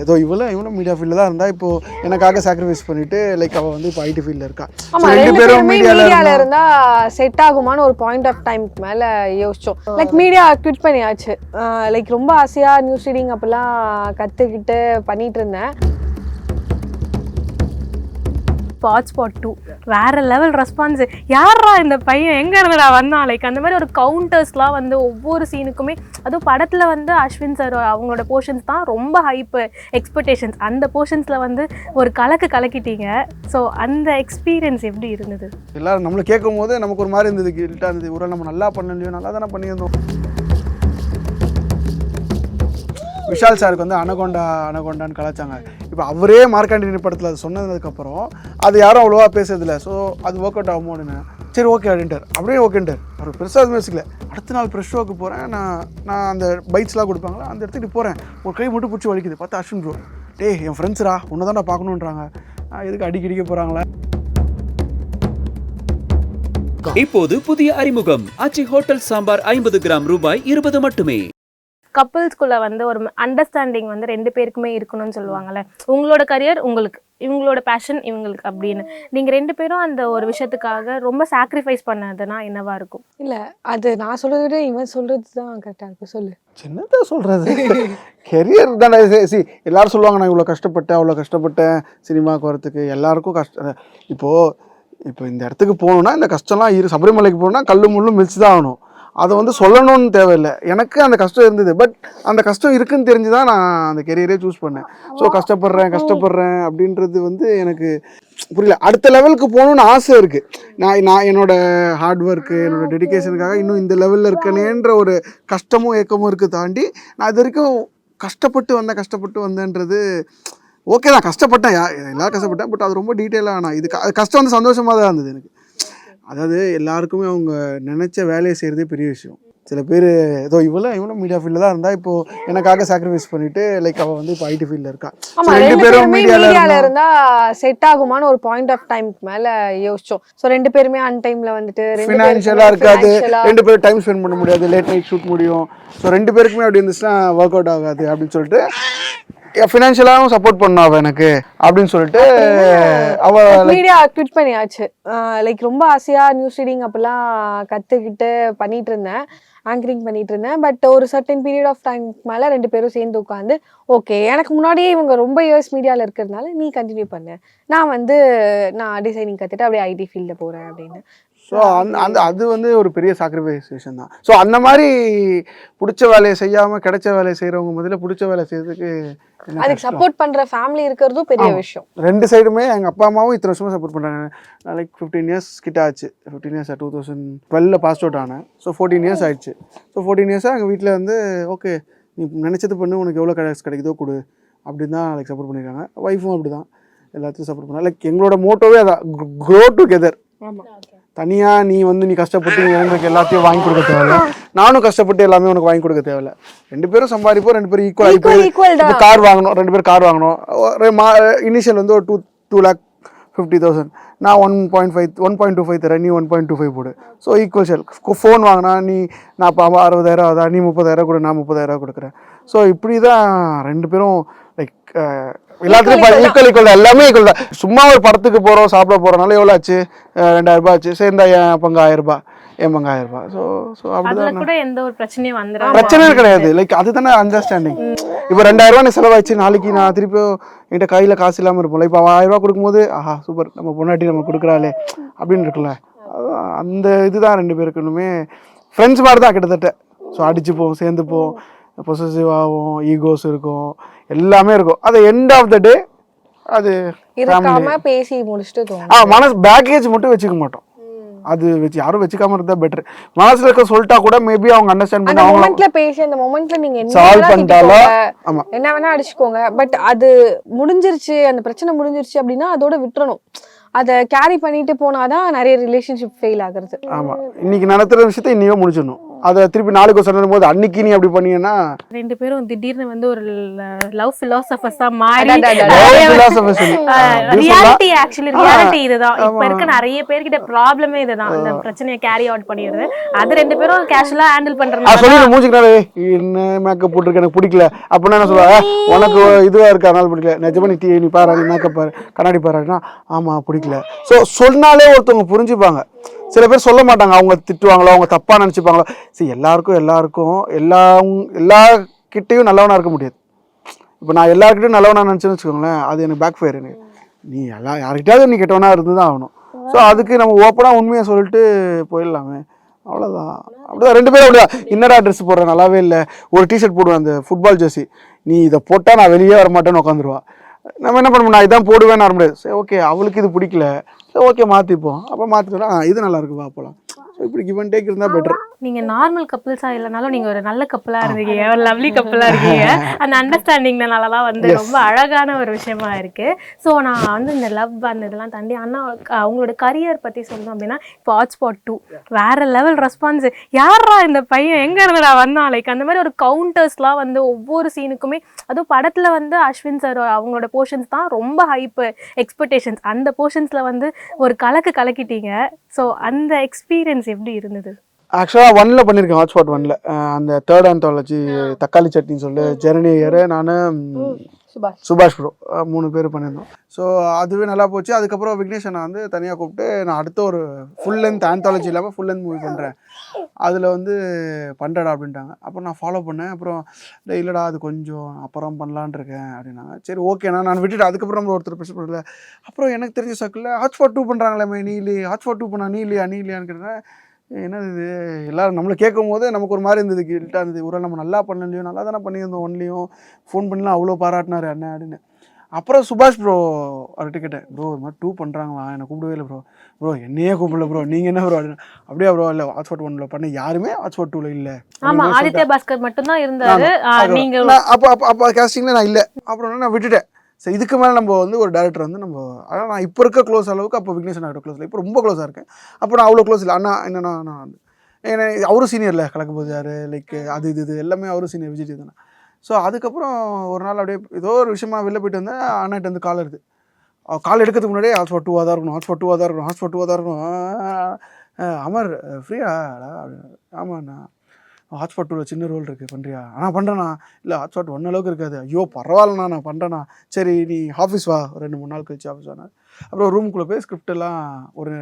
ஏதோ இவளும் மீடியா ஃபீல்டில் தான் இருந்தால் இப்போ எனக்காக சாக்ரிஃபைஸ் பண்ணிட்டு லைக் அவள் வந்து இப்போ ஐடி ஃபீல்டில் இருக்கா. ரெண்டு பேரும் மீடியாவில் இருந்தால் செட் ஆகுமான்னு ஒரு பாயிண்ட் ஆஃப் டைம்க்கு மேலே யோசிச்சோம். லைக் மீடியா குவிட் பண்ணியாச்சு. லைக் ரொம்ப ஆசையாக நியூஸ் ரீடிங் அப்பெல்லாம் கற்றுக்கிட்டு பண்ணிட்டு இருந்தேன். ஹாட்ஸ்பாட் 2 வேற லெவல் ரெஸ்பான்ஸ். யாரா இந்த பையன் எங்க இருந்துடா வந்தான், லைக் அந்த மாதிரி ஒரு கவுண்டர்ஸ்லாம் வந்து ஒவ்வொரு சீனுக்குமே. அதுவும் படத்துல வந்து அஸ்வின் சார் அவங்களோட போர்ஷன்ஸ் தான் ரொம்ப ஹைப் எக்ஸ்பெக்டேஷன்ஸ். அந்த போர்ஷன்ஸ்ல வந்து ஒரு கலக்கிட்டீங்க. ஸோ அந்த எக்ஸ்பீரியன்ஸ் எப்படி இருந்தது? எல்லாரும் நம்மளை கேட்கும் போது நமக்கு ஒரு மாதிரி இருந்தது, கில்ட்டாக இருந்தது. ஒரு நம்ம நல்லா பண்ணலையோ, நல்லா தானே பண்ணியிருந்தோம். விஷால் சாருக்கு வந்து அனகொண்டான்னு கலாச்சாங்க. இப்போ அவரே மார்க்காண்டினி படத்தில் அது சொன்னதுக்கப்புறம் அது யாரும் அவ்வளோவா பேசுறதில்ல. ஸோ அது ஒர்க் அவுட் ஆகுமோன்னு சரி ஓகே அப்படின்ட்டார். அப்படியே ஓகேன்ட்டார். அவர் பெருசாக அது யோசிக்கல. அடுத்த நாள் ப்ரெஷ் ஷோக்கு போகிறேன். நான் அந்த பைட்ஸ்லாம் கொடுப்பாங்களா அந்த இடத்துக்கு போகிறேன். ஒரு கை மட்டும் பிடிச்சி வலிக்குது. பார்த்தா அஸ்வின் ப்ரோ, டேய் என் ஃப்ரெண்ட்ஸ்ரா உன்னை தான் நான் பார்க்கணுன்றாங்க. எதுக்கு அடிக்கடிக்க போகிறாங்களா? இப்போது புதிய அறிமுகம் ஆச்சி ஹோட்டல் சாம்பார் 50 கிராம் ரூபாய் 20 மட்டுமே. கப்பிள்ஸ்குள்ள வந்து ஒரு அண்டர்ஸ்டாண்டிங் வந்து 2 பேருக்குமே இருக்கணும்னு சொல்லுவாங்கல்ல. உங்களோட கரியர் உங்களுக்கு, இவங்களோட பேஷன் இவங்களுக்கு அப்படின்னு. நீங்க 2 பேரும் அந்த ஒரு விஷயத்துக்காக ரொம்ப சாக்ரிஃபைஸ் பண்ணதுன்னா என்னவா இருக்கும்? இல்லை அது நான் சொல்றதை விட இவன் சொல்றது தான் கரெக்டாக இருக்கும். சொல்லு. சின்னதாக சொல்கிறது கெரியர் தானே. எல்லாரும் சொல்லுவாங்க நான் இவ்வளோ கஷ்டப்பட்டேன் அவ்வளோ கஷ்டப்பட்டேன் சினிமாவுக்கு வரத்துக்கு. எல்லாருக்கும் கஷ்டம். இப்போ இந்த இடத்துக்கு போகணுன்னா இந்த கஷ்டம்லாம் சபரிமலைக்கு போகணுன்னா கல் முள்ளும் மிதிச்சு தான் ஆகணும். அதை வந்து சொல்லணும்னு தேவையில்லை. எனக்கு அந்த கஷ்டம் இருந்தது. பட் அந்த கஷ்டம் இருக்குன்னு தெரிஞ்சு தான் நான் அந்த கெரியரே சூஸ் பண்ணேன். ஸோ கஷ்டப்படுறேன் அப்படின்றது வந்து எனக்கு புரியல. அடுத்த லெவலுக்கு போகணுன்னு ஆசை இருக்குது. நான் என்னோடய ஹார்ட் ஒர்க்கு என்னோடய டெடிக்கேஷனுக்காக இன்னும் இந்த லெவலில் இருக்கனேன்ற ஒரு கஷ்டமும் ஏக்கமும் இருக்குது. தாண்டி நான் இது வரைக்கும் கஷ்டப்பட்டு வந்தேன்றது ஓகே தான். கஷ்டப்பட்டேன், எல்லாரும் கஷ்டப்பட்டேன். பட் அது ரொம்ப டீட்டெயிலாக நான் இது கஷ்டம் வந்து சந்தோஷமாக தான் இருந்தது எனக்கு. அதாவது எல்லாருக்குமே அவங்க நினச்ச வேலையை செய்கிறதே பெரிய விஷயம். சில பேர் ஏதோ இவளும் மீடியா ஃபீல்டில் தான் இருந்தால் இப்போ எனக்காக சாக்ரிஃபைஸ் பண்ணிட்டு லைக் அவள் வந்து இப்போ ஐடி ஃபீல்டில் இருக்கா. ரெண்டு பேரும் மீடியாவில் இருந்தால் செட் ஆகுமான்னு ஒரு பாயிண்ட் ஆஃப் டைம்க்கு மேலே யோசிச்சோம். ஸோ 2 பேருமே அன் டைமில் வந்துட்டு ஃபினான்ஷியலாக இருக்காது. 2 பேரும் டைம் ஸ்பெண்ட் பண்ண முடியாது. லேட் நைட் ஷூட் முடியும். ஸோ 2 பேருக்குமே அப்படி இருந்துச்சுன்னா ஒர்க் அவுட் ஆகாது அப்படின்னு சொல்லிட்டு ஃபினான்ஷியலாகவும் சப்போர்ட் பண்ணா அவள் எனக்கு அப்படின்னு சொல்லிட்டு அவள் மீடியா குவிட் பண்ணியாச்சு. லைக் ரொம்ப ஆசையாக நியூஸ் ரீடிங் அப்பெல்லாம் கற்றுக்கிட்டு பண்ணிட்டு இருந்தேன், ஆங்கரிங் பண்ணிட்டு இருந்தேன். பட் ஒரு சர்டன் பீரியட் ஆஃப் டைம் மேலே 2 பேரும் சேர்ந்து உட்காந்து ஓகே எனக்கு முன்னாடியே இவங்க ரொம்ப இயர்ஸ் மீடியாவில் இருக்கிறதுனால நீ கண்டினியூ பண்ணு, நான் டிசைனிங் கற்றுட்டு அப்படியே ஐடி ஃபீல்டில் போகிறேன் அப்படின்னு. ஸோ அது வந்து ஒரு பெரிய சாக்ரிஃபைசேஷன் தான். ஸோ அந்த மாதிரி பிடிச்ச வேலையை செய்யாமல் கிடைச்ச வேலையை செய்கிறவங்க முதல்ல பிடிச்ச வேலை செய்யறதுக்கு அதுக்கு சப்போர்ட் பண்ணுற ஃபேமிலி இருக்கிறதும் பெரிய விஷயம். 2 சைடுமே எங்கள் அப்பா அம்மாவும் இத்தனை வருஷமாக சப்போர்ட் பண்ணுறாங்க. லைக் 15 இயர்ஸ் கிட்ட ஆச்சு. 15 இயர்ஸ் 2012 பாஸ் அவுட் ஆனேன். ஸோ 14 இயர்ஸ் ஆயிடுச்சு. ஸோ 14 இயர்ஸாக எங்கள் வீட்டில் வந்து ஓகே நீ நினச்சது பண்ணு, உனக்கு எவ்வளோ கிடைக்குதோ கொடு அப்படின்னு தான் லைக் சப்போர்ட் பண்ணியிருக்காங்க. ஒய்ஃபும் அப்படி தான் எல்லாத்தையும் சப்போர்ட் பண்ணாங்க. லைக் எங்களோட மோட்டோவே அதான், க்ரோ டுகெதர். தனியாக நீ கஷ்டப்பட்டு எனக்கு எல்லாத்தையும் வாங்கி கொடுக்க தேவையில்ல, நானும் கஷ்டப்பட்டு எல்லாமே உனக்கு வாங்கி கொடுக்க தேவையில்ல. 2 பேரும் சம்பாதிப்போம், 2 பேரும் ஈக்குவல். கார் வாங்கணும், 2 பேரும் கார் வாங்கணும். இனிஷியல் வந்து ஒரு 2,50,000 நான் 1.25 தரேன், நீ 1.25 போடு. So equal share. ஃபோன் வாங்கினா நான் இப்போ 60,000 ஆகுதா, நீ 30,000 கொடு, நான் 30,000 கொடுக்குறேன். ஸோ இப்படி தான் 2 பேரும் லைக் எல்லாத்துலையும் ஈக்குவல் எல்லாமே ஈக்குவல் தான். சும்மா ஒரு படத்துக்கு போகிறோம், சாப்பிட போகிறனால எவ்வளோ ஆச்சு, 2,000 ரூபாய் ஆச்சு. சேர்ந்தா என் பங்கு 1,000 ரூபாய், என் பங்கு 1,000 ரூபாய். ஸோ அப்படிதான் கூட எந்த ஒரு பிரச்சனையும் பிரச்சனையே கிடையாது. லைக் அதுதானே அண்டர்ஸ்டாண்டிங். இப்போ 2,000 ரூபாய் செலவாச்சு, நாளைக்கு நான் திருப்பி என்கிட்ட கையில் காசு இல்லாமல் இருப்போம்ல. இப்போ 1,000 ரூபாய் கொடுக்கும்போது ஆஹா சூப்பர் நம்ம பொண்டாட்டி நம்ம கொடுக்குறாளே அப்படின்னு இருக்குல்ல. அந்த இதுதான் 2 பேருக்குமே ஃப்ரெண்ட்ஸ் மாதிரி தான் கிட்டத்தட்ட. ஸோ அடிச்சுப்போம், சேர்ந்துப்போம், பொசசிவ் ஆகும், ஈகோஸ் இருக்கும், எல்லாமே இருக்கும். அது எண்ட் ஆஃப் த டே அது பேசி முடிச்சுட்டு மனசு பேக்கேஜ் மட்டும் வச்சுக்க மாட்டோம். அது வச்சு யாரும் வச்சுக்காம இருந்தா பெட்டர். மனசுல இருக்க சொல்லிட்டா கூட மேபி அவங்க அண்டர்ஸ்டாண்ட் பண்ணி அந்த மொமெண்ட்ல பேசி அந்த மொமெண்ட்ல நீங்க சால்வ் பண்ணிட்டாலோ என்ன வேணா அடிச்சுக்கோங்க. பட் அது முடிஞ்சிருச்சு, அந்த பிரச்சனை முடிஞ்சிருச்சு அப்படின்னா அதோட விட்டுறணும். அதை கேரி பண்ணிட்டு போனாதான் நிறைய ரிலேஷன்ஷிப் ஃபெயில் ஆகுறது. ஆமா, இன்னைக்கு நடத்துற விஷயத்த இன்னையோ முடிச்சிடணும். அதை திருப்பி நாளைக்கு சொல்லும் போது அன்னைக்கு நீ அப்படி பண்ணீங்கன்னா ரெண்டு பேரும் திடீர்னு வந்து ஒரு லவ் பிலாசபர்ஸா மாறி ரியாலிட்டி ரியாலிட்டி இதுதான் இப்ப இருக்க நிறைய பேர்கிட்ட ப்ராப்ளமே இதுதான் இந்த பிரச்சனையை கேரி அவுட் பண்ணிடுறது. அது ரெண்டு பேரும் கேஷுவலா ஹேண்டில் பண்றாங்க. சொல்லி மூஞ்சிக்கிட்டாரு என்ன மேக்கப் போட்டுருக்கு எனக்கு பிடிக்கல அப்படின்னா என்ன சொல்லுவா, உனக்கு இதுவா இருக்கு அதனால பிடிக்கல, நிஜமா நீ பாரு நீ மேக்கப் பாரு கண்ணாடி பாருன்னா ஆமா பிடிக்கல. ஸோ சொன்னாலே ஒருத்தவங்க புரிஞ்சுப்பாங்க. சில பேர் சொல்ல மாட்டாங்க, அவங்க திட்டுவாங்களோ அவங்க தப்பா நினைச்சுப்பாங்களோ. சரி எல்லாருக்கும் எல்லா கிட்டையும் நல்லவனா இருக்க முடியாது. இப்போ நான் எல்லாருக்கிட்டையும் நல்லவனா நினச்சேன்னு வச்சுக்கோங்களேன், அது எனக்கு பேக் ஃபயர். எனக்கு நீ யாருக்கிட்டையாவது நீ கெட்டவனா இருந்து தான் ஆகணும். ஸோ அதுக்கு நம்ம ஓப்பனாக உண்மையை சொல்லிட்டு போயிடலாமே, அவ்வளோதான். அப்படிதான் ரெண்டு பேரும் அப்படியா என்னடா ட்ரெஸ் போடுறேன் நல்லாவே இல்லை, ஒரு டிஷர்ட் போடுவேன் அந்த ஃபுட்பால் ஜெர்சி, நீ இதை போட்டால் நான் வெளியே வர மாட்டேன்னு உட்காந்துருவா. நம்ம என்ன பண்ணணும், நான் இதான் போடுவேன்னு வர முடியாது. சரி ஓகே அவளுக்கு இது பிடிக்கல, சரி ஓகே மாற்றிப்போம். அப்போ மாற்றிட்டோம்னா இது நல்லா இருக்குவா போகலாம். ஸோ இப்படி கிவ் அண்ட் டேக் இருந்தால் பெட்டர். நீங்க நார்மல் கப்புள்ஸா இல்லைனாலும் நீங்க ஒரு நல்ல கப்பலா இருக்கீங்க, ஒரு லவ்லி கப்பலா இருக்கீங்க. அந்த அண்டர்ஸ்டாண்டிங்னாலலாம் வந்து ரொம்ப அழகான ஒரு விஷயமா இருக்கு. ஸோ நான் வந்து இந்த லவ் அந்த இதெல்லாம் தாண்டி அண்ணா அவங்களோட கரியர் பத்தி சொல்லணும் அப்படின்னா இப்போ ஹாட்ஸ்பாட் 2 வேற லெவல் ரெஸ்பான்ஸ். யாரா இந்த பையன் எங்க இருந்துடா வந்தான், லைக் அந்த மாதிரி ஒரு கவுண்டர்ஸ்லாம் வந்து ஒவ்வொரு சீனுக்குமே. அதுவும் படத்துல வந்து அஸ்வின் சார் அவங்களோட போர்ஷன்ஸ் தான் ரொம்ப ஹைப் எக்ஸ்பெக்டேஷன்ஸ். அந்த போர்ஷன்ஸ்ல வந்து ஒரு கலக்கிட்டீங்க. ஸோ அந்த எக்ஸ்பீரியன்ஸ் எப்படி இருந்தது? ஆக்சுவலாக 1ல் பண்ணியிருக்கேன், ஹாட்ஸ்பாட் 1ல் அந்த தேர்ட் ஆந்தாலஜி தக்காளி சட்னின்னு சொல்லி ஜெரனியர் நான் சுபாஷ் ப்ரோ 3 பேர் பண்ணியிருந்தோம். ஸோ அதுவே நல்லா போச்சு. அதுக்கப்புறம் விக்னேஷனை வந்து தனியாக கூப்பிட்டு நான் அடுத்த ஒரு ஃபுல் லென்த் ஆந்தாலஜி இல்லாமல் ஃபுல் லென்த் மூவி பண்ணுறேன், அதில் வந்து பண்ணுறடா அப்படின்ட்டாங்க. அப்புறம் நான் ஃபாலோ பண்ணேன். அப்புறம் இல்லைடா அது கொஞ்சம் அப்புறம் பண்ணலான் இருக்கேன் அப்படின்னாங்க. சரி ஓகேண்ணா நான் விட்டுட்டு அதுக்கப்புறம் நம்ம ஒருத்தர் பிரச்சனை பண்ணல. அப்புறம் எனக்கு தெரிஞ்ச சர்க்கிளில் ஹாட்ஸ்பாட் 2 பண்ணுறாங்களே நீ இல்லையே, ஹாட்ஸ்பாட் 2 பண்ணா நீ இல்லையான்னு கேட்டேன். என்னது இது எல்லோரும் நம்மளை கேட்கும் போது நமக்கு ஒரு மாதிரி இருந்தது, கில்ட்டாக இருந்தது. ஒரு நம்ம நல்லா பண்ணலையோ, நல்லா தானே பண்ணியிருந்தோம் ஒன்லையும், ஃபோன் பண்ணலாம் அவ்வளோ பாராட்டினார் அண்ணன் அப்படின்னு. அப்புறம் சுபாஷ் ப்ரோ அவர்கிட்ட கேட்டேன், ப்ரோ இது மாதிரி 2 பண்ணுறாங்களா, என்னை கூப்பிடவே இல்லை ப்ரோ என்னையே கூப்பிடல ப்ரோ, நீங்கள் என்ன ப்ரோ அப்படின்னு. அப்படியே ப்ரோ இல்லை ஹாட்ஸ்பாட் 1ல் பண்ண யாருமே ஹாட்ஸ்பாட் 2ல் இல்லை. ஆமா ஆதித்ய பாஸ்கர் மட்டும்தான் இருந்தாரு. அப்போ கேஸ்டிங்கில் நான் இல்லை. அப்புறம் நான் விட்டுட்டேன். சரி இதுக்கு மேலே நம்ம வந்து ஒரு டேரக்டர் வந்து நம்ம ஆனால் நான் இப்போ இருக்க க்ளோஸ் அளவுக்கு அப்போ விக்னேஷன் ஆகிட்ட க்ளோஸ் இல்லை, இப்போ ரொம்ப க்ளோஸாக இருக்கேன். அப்போ நான் அவ்வளோ க்ளோஸ் இல்லை. அண்ணா என்னன்னா நான் வந்து ஏன்னா அவரும் சீனியரில் கலக்கும்போது யார் லைக் அது இது எல்லாமே அவரும் சீனியர் விஜய் தானே. ஸோ அதுக்கப்புறம் ஒரு நாள் அப்படியே ஏதோ ஒரு விஷயமா வெளில போயிட்டு வந்தேன். அண்ணாட்ட வந்து கால் எடுத்து கால் எடுக்கிறதுக்கு முன்னாடியே ஹாட்ஸ்பாட் 2 தான் இருக்கணும், ஹாட்ஸ்பாட் 2 தான் இருக்கணும், ஹாட்ஸ்பாட் 2 தான் இருக்கணும். அமர் ஃப்ரீயாடா அப்படின்னு. ஆமாண்ணா ஹாட்ஸ்பாட் 2ல் சின்ன ரோல் இருக்குது பண்ணுறியா? பண்ணுறேண்ணா. இல்லை ஹாட்ஸ்பாட் 1 அளவுக்கு இருக்காது. ஐயோ பரவாயில்லண்ணா நான் பண்ணுறேண்ணா. சரி நீ ஆஃபீஸ் வா, 2-3 நாள் கழிச்சு ஆஃபீஸ் வாங்க. அப்புறம் ரூமுக்குள்ளே போய் ஸ்கிரிப்டெல்லாம் ஒரு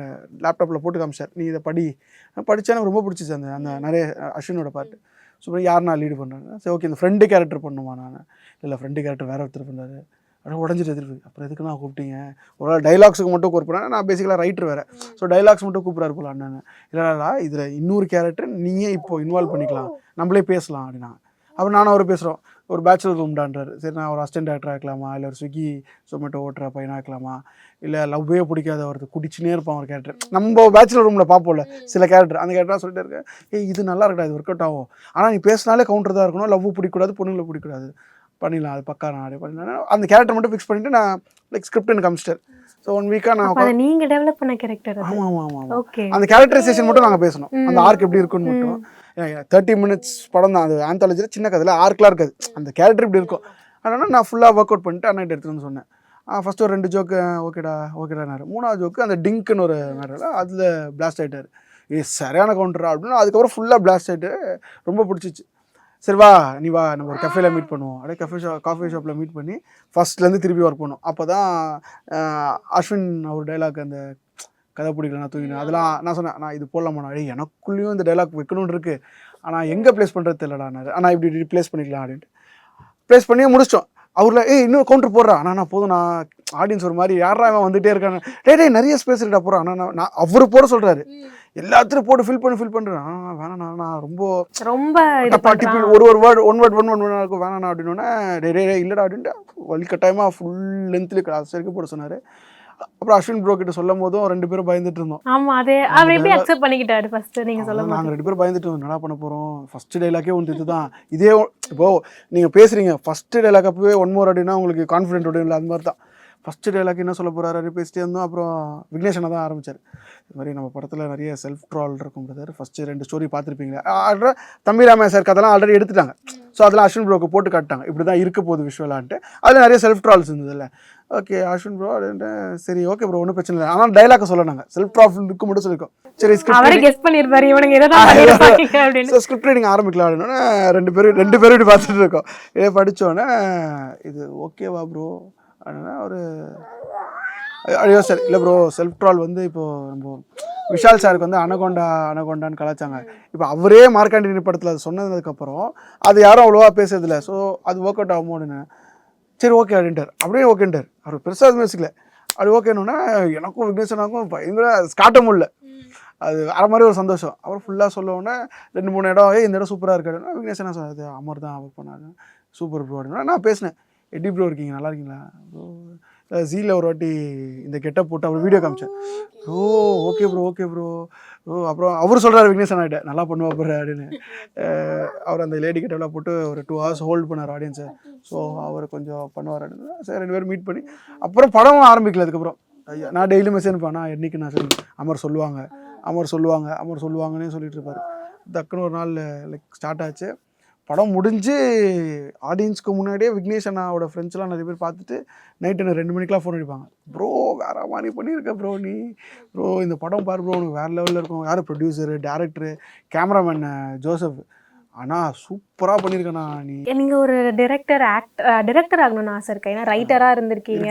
லேப்டாப்பில் போட்டு காமிச்சார், நீ இதை படித்தா எனக்கு ரொம்ப பிடிச்சிச்சு. அந்த நிறைய அஸ்வினோட பாட்டு. ஸோ யார் நான் லீடு பண்ணுறேன். சரி ஓகே இந்த ஃப்ரெண்டு கேரக்டர் பண்ணுமா நான். இல்லை ஃப்ரெண்டு கேரக்டர் வேறு ஒருத்தர் பண்ணார். அப்படியே உடஞ்சிட்டு எதிர்ப்பு. அப்புறம் எதுக்கு நான் கூப்பிட்டீங்க, ஒரு டைலாக்ஸுக்கு மட்டும் கூப்பிட்றேன், நான் பேசிக்கலாக ரைட்டர் வேறு. ஸோ டைலாக்ஸ் மட்டும் கூப்பிட்றாரு போல அண்ணன். இல்லைடா இதில் இன்னொரு கேரக்டர் நீயே இப்போ இன்வால்வ் பண்ணிக்கலாம், நம்மளே பேசலாம் அப்படின்னா. அப்புறம் நானும் அவர் பேசுகிறோம், ஒரு பேச்சுலர் ரூம்டான்றாரு. சரி நான் ஒரு அசிஸ்டன்ட் டேரக்டராக இருக்கலாமா, இல்லை ஒரு ஸ்விக்கி சொமேட்டோ ஓட்டுற பையனாக இருக்கலாமா, இல்லை லவ்வே பிடிக்காத ஒருத்தர் குடிச்சுனே இருப்பான் ஒரு கேரக்டர். நம்ம பேச்சுலர் ரூமில் பார்ப்போம்ல சில கேரக்டர், அந்த கேரக்டராக சொல்லிட்டு இருக்கேன். இது நல்லா இருக்கா, இது ஒர்க் அவுட் ஆகும். ஆனால் நீ பேசினாலே கவுண்டர் தான் இருக்கணும், லவ் பிடிக்கூடாது, பொண்ணுங்களை பிடிக்கூடாது, பண்ணிடலாம் அது பக்கா நான் பண்ணிடலாம். அந்த கேரக்டர் மட்டும் ஃபிக்ஸ் பண்ணிவிட்டு நான் லைக் ஸ்கிரிப்ட் எனக்கு காமிச்சிட்டேன். ஸோ 1 வீக்காக நான் நீங்கள் டெவலப் பண்ண கேரக்டர். ஆமாம் ஓகே. அந்த கேரக்டரைசேஷன் மட்டும் நாங்கள் பேசணும், அந்த ஆர்க் எப்படி இருக்குன்னு மட்டும். 30 மினிட்ஸ் படம் தான் அது, ஆந்தாலஜியில் சின்ன கதையில் ஆர்க்லாம் இருக்காது, அந்த கேரக்டர் இப்படி இருக்கும். அதனால் நான் ஃபுல்லாக ஒர்க் அவுட் பண்ணிட்டு அண்ணன் எடுத்துகிட்டு வந்து சொன்னேன். ஃபஸ்ட்டு ஒரு 2 ஜோக்கு ஓகேடானாரு. 3ஆவது ஜோக்கு அந்த டிங்க்குன்னு ஒரு மேட்டரில் அதில் பிளாஸ்ட் ஆகிட்டார். சரியான கவுண்டரா அப்படின்னு. அதுக்கப்புறம் ஃபுல்லாக பிளாஸ்ட் ஆகிட்டு ரொம்ப பிடிச்சிச்சு. சரி வா நீ வா நம்ம ஒரு கஃபேல மீட் பண்ணுவோம். அப்படியே காஃபி ஷாப்பில் மீட் பண்ணி ஃபஸ்ட்லேருந்து திருப்பி ஒர்க் பண்ணுவோம். அப்போ தான் அஸ்வின் அவர் டைலாக் அந்த கதை பிடிக்கல நான் தூங்கினேன், அதெல்லாம் நான் சொன்னேன், நான் இது போடலாமா, எனக்குள்ளேயும் இந்த டைலாக் வைக்கணும்னு இருக்குது, ஆனால் எங்கே ப்ளேஸ் பண்ணுறது தெரியலடானாரு. ஆனால் இப்படி ப்ளேஸ் பண்ணிக்கலாம் அப்படின்ட்டு ப்ளேஸ் பண்ணியே முடிச்சிட்டோம். அவரில் இன்னும் கவுண்டர் போடுறா. ஆனால் போதும், நான் ஆடியன்ஸ் ஒரு மாதிரி யாரா அவன் வந்துகிட்டே இருக்காங்க, டே நிறைய ஸ்பேஸ் இருக்கா போகிறான். ஆனால் நான் அவர் போட சொல்கிறாரு, எல்லாத்தையும் போட்டு ஃபில் பண்ணுறேன். வேணாண்ணா நான் ரொம்ப ஒரு வேர்டு ஒன் வேர்ட் இருக்கும் வேணாண்ணா அப்படின்னோடனே டே இல்லைடா அப்படின்ட்டு வலிக்கட்டாயமாக ஃபுல் லென்த்லேயே கிளாஸ் வரைக்கும் போட சொன்னார். அப்புறம் அஸ்வின் ப்ரோ கிட்ட சொல்லும் போதும் 2 பேரும் பயந்துட்டு இருந்தோம். ஆமா அதே அவர் எப்படி அக்செப்ட் பண்ணிக்கிட்டாரு ஃபர்ஸ்ட் நீங்க சொல்லுங்க. நாங்க 2 பேரும் பயந்துட்டு இருந்தோம், என்னடா பண்ண போறோம், ஃபர்ஸ்ட் டைலாக்கே ஒன்று இதுதான். இதே இப்போ நீங்க பேசுறீங்க ஃபர்ஸ்ட் டைலாக் அப்பவே 1 மோர் அப்படின்னா உங்களுக்கு கான்ஃபிடென்ட் ஓட இல்லை, அந்த மாதிரி தான் ஃபஸ்ட்டு டைலாக் என்ன சொல்ல போகிறாரு அப்படி பேசிட்டே இருந்தோம். அப்புறம் விக்னேஷனை தான் ஆரம்பித்தார். இது மாதிரி நம்ம படத்தில் நிறைய செல்ஃப் ட்ரால் இருக்கும் பிரதர், ஃபஸ்ட்டு 2 ஸ்டோரி பார்த்துருப்பீங்களா, ஆல்ரெடி தம்பி ராமையா சார் கதெல்லாம் ஆல்ரெடி எடுத்துட்டாங்க. ஸோ அதெல்லாம் அஸ்வின் ப்ரோக்கு போட்டு காட்டாங்க, இப்படி தான் இருக்க போகுது விஷுவலான்ட்டு. அதில் நிறைய செல்ஃப் ட்ரால்ஸ் இருந்ததில்ல. ஓகே அஸ்வின் ப்ரோ அப்படின்ட்டு சரி ஓகே ப்ரோ ஒன்றும் பிரச்சனை இல்லை, ஆனால் டைலாக்கை சொல்லணுங்க செல்ஃப் ட்ரால் இருக்கு மட்டும் சொல்லியிருக்கோம். சரி ஸ்கிரிப்ட் ரைட்டிங் ஆரம்பிக்கலாம் அப்படின்னா 2 பேரும் இப்படி பார்த்துட்டு இருக்கோம். இதே படித்தோன்னே இது ஓகேவா ப்ரோ அப்படின்னா ஒரு ஐயோ சார் இல்லை ப்ரோ செல்ஃப் ட்ரால் வந்து இப்போது நம்ம விஷால் சாருக்கு வந்து அனகொண்டான்னு கலாச்சாங்க. இப்போ அவரே மார்க்காண்டினி படத்தில் அது சொன்னதுக்கப்புறம் அது யாரும் அவ்வளோவா பேசுறதில்ல. ஸோ அது ஒர்க் அவுட் ஆகுமோன்னு சரி ஓகே அப்படின்ட்டார். அப்படியே ஓகேன்ட்டார். அவர் பெருசாக அது மியூசிக்கில் அப்படி ஓகேன்னா எனக்கும் விக்னேஷனாக்கும் பயங்கர காட்ட முடியல. அது வேறு மாதிரி ஒரு சந்தோஷம். அப்புறம் ஃபுல்லாக சொல்லவுடனே 2-3 இடம் இந்த இடம் சூப்பராக இருக்காருன்னா விக்னேஷனா சொன்னது அமர் தான் ஒர்க் பண்ணாரு சூப்பர் ப்ரோ அப்படின்னா நான் பேசினேன். எப்படி ப்ரோ இருக்கீங்க, நல்லா இருக்கீங்களா ப்ரோ, ஜீல ஒரு வாட்டி இந்த கெட்டப் போட்டு அவர் வீடியோ காமிச்சேன். Okay bro. அப்புறம் அவர் சொல்கிறார் விக்னேஷன் நல்லா பண்ணுவா போகிற அப்படின்னு. அவர் அந்த லேடி கெட்டப்லாம் போட்டு ஒரு 2 hours ஹோல்ட் பண்ணார் ஆடியன்ஸை. ஸோ அவர் கொஞ்சம் பண்ணுவார் அப்படின்னு சரி 2 பேரும் மீட் பண்ணி அப்புறம் படம் ஆரம்பிக்கல. அதுக்கப்புறம் ஐயா நான் டெய்லி மெசேஜ் பண்ணா என்னைக்கு நான் சொல்லி அமர் சொல்லுவாங்கன்னே சொல்லிட்டு இருப்பார். டக்குன்னு ஒரு நாள் லைக் ஸ்டார்ட் ஆச்சு. படம் முடிஞ்சு ஆடியன்ஸ்க்கு முன்னாடியே விக்னேஷ் அண்ணாவோட ஃப்ரெண்ட்ஸ்லாம் நிறைய பேர் பார்த்துட்டு நைட்டு எனக்கு 2 மணிக்கெலாம் ஃபோன் அடிப்பாங்க. ப்ரோ வேறு மாதிரி பண்ணியிருக்க ப்ரோ நீ ப்ரோ இந்த படம் பாரு ப்ரோ உனக்கு வேறு லெவலில் இருக்கும். யார் ப்ரொடியூசரு, டேரக்டரு, கேமராமேன் ஜோசப், ஆனால் சூப்பராக பண்ணியிருக்கேண்ணா நீ. நீங்கள் ஒரு டிரெக்டர் ஆகணும்னு ஆசை இருக்கேன். ஏன்னா ரைட்டராக இருந்திருக்கீங்க,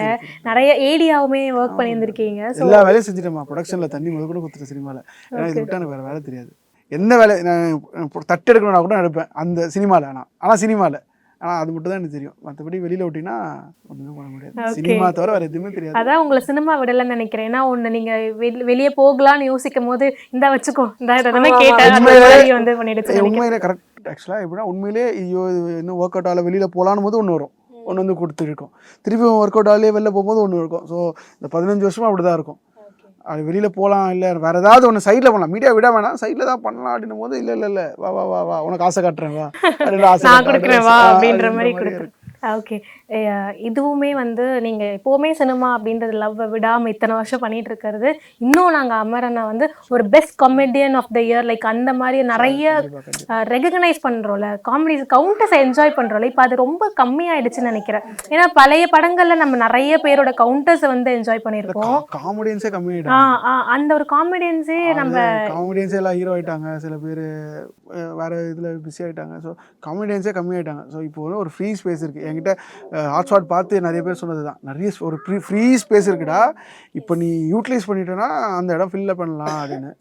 நிறைய ஏடியாவுமே ஒர்க் பண்ணியிருந்திருக்கீங்க. எல்லா வேலையும் செஞ்சுட்டேம்மா. ப்ரொடக்ஷனில் தண்ணி முதல் கூட கொடுத்துட்டேன் சினிமாவில். ஏன்னா இது விட்டு எனக்கு வேறு வேலை தெரியாது. என்ன வேலை நான் தட்டு எடுக்கணும்னா கூட நான் எடுப்பேன் அந்த சினிமாவில். ஆனால் அது மட்டும் தான் எனக்கு தெரியும். மற்றபடி வெளியில் விட்டிங்கன்னா ஒன்றுமே பண்ண முடியாது. சினிமா தவிர வேறு எதுவுமே தெரியாது. அதான் உங்களை சினிமா விடலன்னு நினைக்கிறேன். ஏன்னா ஒன்று நீங்கள் வெளியே போகலான்னு யோசிக்கும் போது இந்த வச்சுக்கோ இந்த கேட்டேன் வந்து பண்ணிடுச்சு. உண்மையிலே கரெக்ட். ஆக்சுவலாக எப்படின்னா உண்மையிலே ஐயோ இன்னும் ஒர்க் அவுட் ஆகல வெளியில் போகலான்னு போது ஒன்று வரும், ஒன்று வந்து கொடுத்துருக்கோம். திருப்பி ஒர்க் அவுட் ஆகலே வெளில போகும்போது ஒன்று இருக்கும். ஸோ இந்த 15 வருஷமாக அப்படி தான் இருக்கும். அது வெளியில் போகலாம் இல்லை வேறு ஏதாவது ஒன்று சைடில் பண்ணலாம், மீடியா விட வேணாம் சைடில் தான் பண்ணலாம் அப்படின்னும் போது இல்லை வா உனக்கு ஆசை காட்டுறேன் வா அப்படின்ற மாதிரி கொடுக்குறேன். ஓகே, இதுவுமே வந்து நீங்கள் எப்போவுமே சினிமா அப்படின்றது லவ்வை விடாமல் இத்தனை வருஷம் பண்ணிட்டு இருக்கிறது. இன்னும் நாங்கள் அமரனை வந்து ஒரு best comedian of the year like அந்த மாதிரி நிறைய ரெகக்னைஸ் பண்ணுறோம்ல, காமெடிஸ் கவுண்டர்ஸை என்ஜாய் பண்ணுறோம்ல. இப்போ அது ரொம்ப கம்மியாயிடுச்சுன்னு நினைக்கிறேன். ஏன்னா பழைய படங்களில் நம்ம நிறைய பேரோட கவுண்டர்ஸை வந்து என்ஜாய் பண்ணியிருக்கோம். காமெடியன்ஸே கம்மியாயிட்டாங்க. அந்த ஒரு காமெடியன்ஸே காமெடியன்ஸே எல்லாம் ஹீரோ ஆகிட்டாங்க, சில பேர் வேறு இதில் பிஸி ஆகிட்டாங்க. ஸோ காமெடியன்ஸே கம்மியாயிட்டாங்க. ஸோ இப்போ வந்து ஒரு ஃப்ரீ ஸ்பேஸ் இருக்குது. என்கிட்ட ஹாட்ஸ்பாட் பார்த்து நிறைய பேர் சொன்னது தான், நிறைய ஒரு ஃப்ரீ ஸ்பேஸ் இருக்குடா, இப்போ நீ யூட்டிலைஸ் பண்ணிட்டேன்னா அந்த இடம் ஃபில்அப் பண்ணலாம் அப்படின்னு.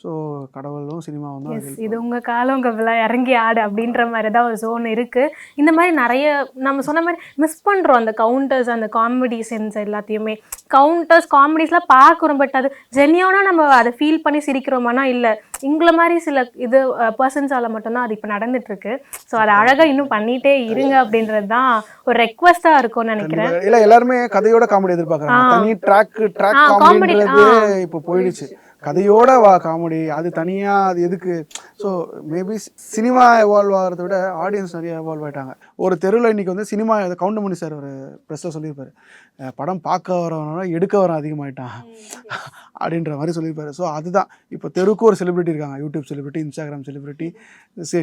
ஸோ கடவுளும் சினிமாவும் தான் இது உங்கள் காலம் கவலை இறங்கி ஆடு அப்படின்ற மாதிரி தான் ஒரு ஜோன் இருக்குது. இந்த மாதிரி நிறைய நம்ம சொன்ன மாதிரி மிஸ் பண்ணுறோம் அந்த கவுண்டர்ஸ், அந்த காமெடி சென்ஸ் எல்லாத்தையுமே. கவுண்டர்ஸ் காமெடிஸ்லாம் பார்க்குறோம், பட் அது ஜென்யூனாக நம்ம அதை ஃபீல் பண்ணி சிரிக்கிறோமானா இல்லை. எங்களை மாதிரி சில இது பர்சன்ஸால் மட்டும்தான் அது இப்போ நடந்துட்டுருக்கு. ஸோ அதை அழகாக இன்னும் பண்ணிகிட்டே இருங்க அப்படின்றது தான் ஒரு ரெக்வஸ்ட்டாக இருக்கும்னு நினைக்கிறேன். இல்லை எல்லாருமே கதையோட காமெடி எதிர்பார்க்குறாங்க. தனி ட்ராக் காமெடி இப்போ போயிடுச்சு. கதையோட வா காமெடி அது தனியாக, அது எதுக்கு? ஸோ மேபி சினிமா எவால்வ் ஆகிறத விட ஆடியன்ஸ் நிறைய எவால்வ் ஆகிட்டாங்க. ஒரு தெருவில் இன்றைக்கி வந்து சினிமா கவுண்டமணி சார் ஒரு ப்ரெஸ்ஸில் சொல்லியிருப்பார், படம் பார்க்க வரவனோட எடுக்க வர அதிகமாகிட்டான் அப்படின்ற மாதிரி சொல்லியிருப்பார். ஸோ அதுதான் இப்போ தெருக்கு ஒரு செலிபிரிட்டி இருக்காங்க, YouTube celebrity, Instagram celebrity,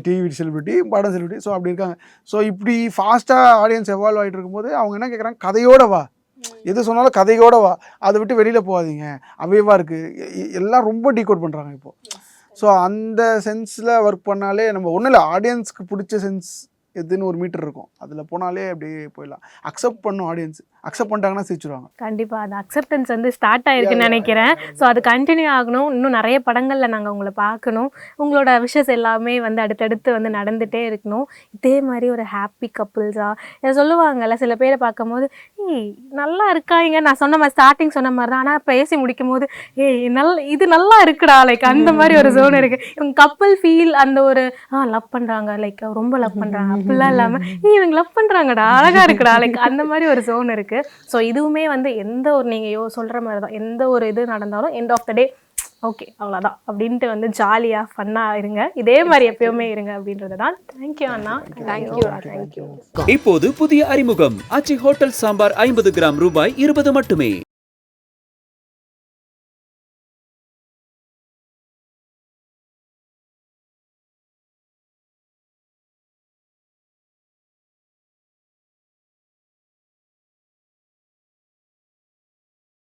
TV celebrity, படம் செலிபிரிட்டி. ஸோ அப்படி இருக்காங்க. ஸோ இப்படி ஃபாஸ்ட்டாக ஆடியன்ஸ் எவால்வ் ஆகிட்டு இருக்கும்போது அவங்க என்ன கேட்குறாங்க, கதையோட வா, எது சொன்னாலும் கதையோட வா, அதை விட்டு வெளியில் போகாதீங்க, அவையவா இருக்குது, எல்லாம் ரொம்ப டீகோட் பண்ணுறாங்க இப்போது. ஸோ அந்த சென்ஸில் ஒர்க் பண்ணாலே நம்ம ஒன்றும் இல்லை, ஆடியன்ஸ்க்கு பிடிச்ச சென்ஸ் எதுன்னு ஒரு மீட்டர் இருக்கும், அதில் போனாலே அப்படியே போயிடலாம். அக்செப்ட் பண்ணும் ஆடியன்ஸ், அக்செப்ட் பண்ணிட்டாங்கன்னா சிரிச்சிருவாங்க. கண்டிப்பாக அந்த அக்செப்டன்ஸ் வந்து ஸ்டார்ட் ஆகிருக்குன்னு நினைக்கிறேன். ஸோ அது கண்டினியூ ஆகணும். இன்னும் நிறைய படங்களில் நாங்கள் உங்களை பார்க்கணும். உங்களோட விஷஸ் எல்லாமே வந்து அடுத்தடுத்து வந்து நடந்துகிட்டே இருக்கணும். இதே மாதிரி ஒரு ஹாப்பி கப்புள்ஸாக சொல்லுவாங்கல்ல, சில பேரை பார்க்கும்போது நல்லா இருக்காங்க, நான் சொன்ன மாதிரி ஸ்டார்டிங் சொன்ன மாதிரி தான், ஆனால் பேசி முடிக்கும் போது இது நல்லா இருக்குடா, லைக் அந்த மாதிரி ஒரு ஜோன் இருக்குது. இவங்க கப்புள் ஃபீல், அந்த ஒரு லவ் பண்ணுறாங்க, லைக் ரொம்ப லவ் பண்ணுறாங்க அப்படிலாம் இல்லாமல் இவங்க லவ் பண்ணுறாங்கடா, அழகாக இருக்குடா, லைக் அந்த மாதிரி ஒரு ஜோன் இருக்குது. ஸோ இதுவுமே வந்து எந்த ஒரு நீங்கள் சொல்கிற மாதிரி தான், எந்த ஒரு இது நடந்தாலும் end of the day okay அவ்வளோதான் அப்படின்ட்டு வந்து ஜாலியாக ஃபன்னாக இருங்க, இதே மாதிரி எப்பயுமே இருங்க அப்படின்றது தான். தேங்க்யூ அண்ணா. தேங்க்யூ. இப்போது புதிய அறிமுகம் ஆச்சி ஹோட்டல் சாம்பார் 50 கிராம் ரூபாய் 20 மட்டுமே.